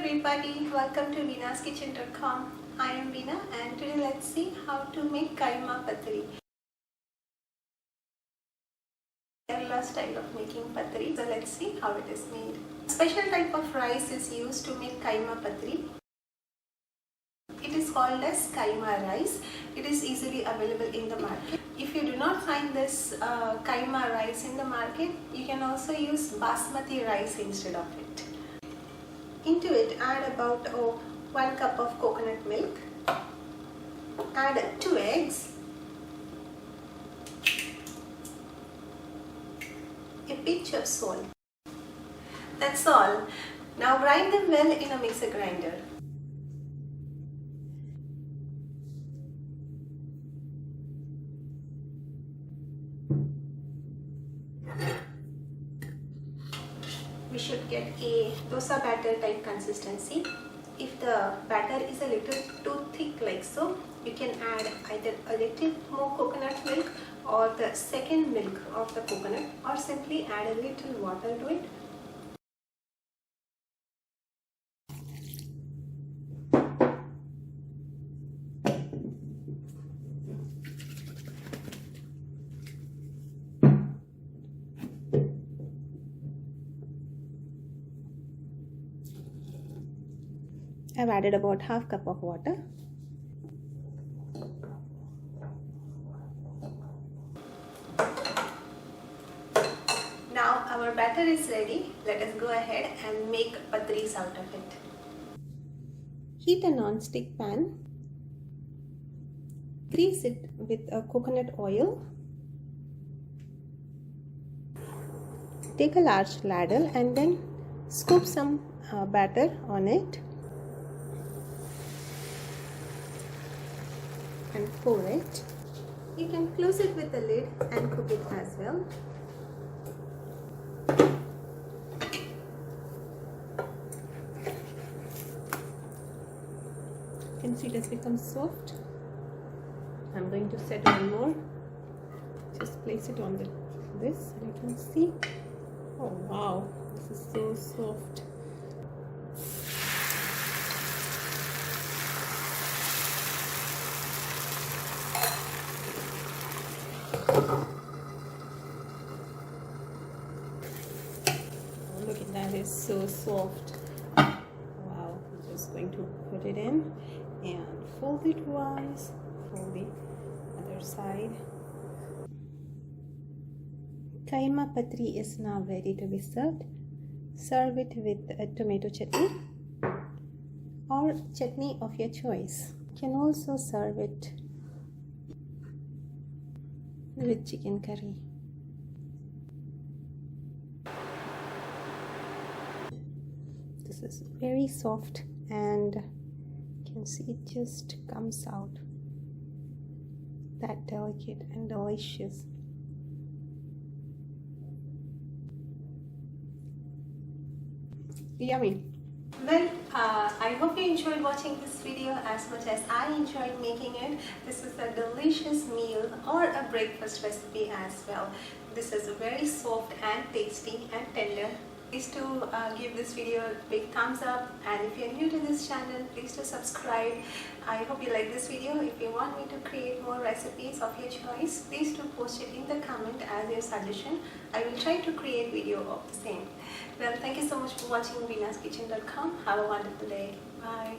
everybody, welcome to veenaskitchen.com. I am Veena and today let's see how to make Kaima Pathiri. Kerala style of making Pathiri. So let's see how it is made. A special type of rice is used to make Kaima Pathiri. It is called as Kaima rice. It is easily available in the market. If you do not find this Kaima rice in the market, you can also use basmati rice instead of it. Into it, add about 1 cup of coconut milk. Add 2 eggs, a pinch of salt. That's all. Now grind them well in a mixer grinder. We should get a dosa batter type consistency. If the batter is a little too thick like so, you can add either a little more coconut milk or the second milk of the coconut, or simply add a little water to it. I've added about half cup of water. Now our batter is ready. Let us go ahead and make patris out of it. Heat a non-stick pan. Grease it with a coconut oil. Take a large ladle and then scoop some batter on it. And pour it. You can close it with the lid and cook it as well. You can see it has become soft. I'm going to set one more. Just place it on this and you can see. Oh wow, this is so soft. Oh, look at that, it's so soft. Wow, I'm just going to put it in and fold it twice, fold the other side. Kaima Pathiri is now ready to be served. Serve it with a tomato chutney or chutney of your choice. You can also serve it with chicken curry. This is very soft and you can see it just comes out. That delicate and delicious. Yummy. Well, I hope you enjoyed watching this video as much as I enjoyed making it. This is a delicious meal or a breakfast recipe as well. This is very soft and tasty and tender. Please do give this video a big thumbs up, and if you're new to this channel, please do subscribe. I hope you like this video. If you want me to create more recipes of your choice, please do post it in the comment as your suggestion. I will try to create video of the same. Well, thank you so much for watching veenaskitchen.com. Have a wonderful day. Bye.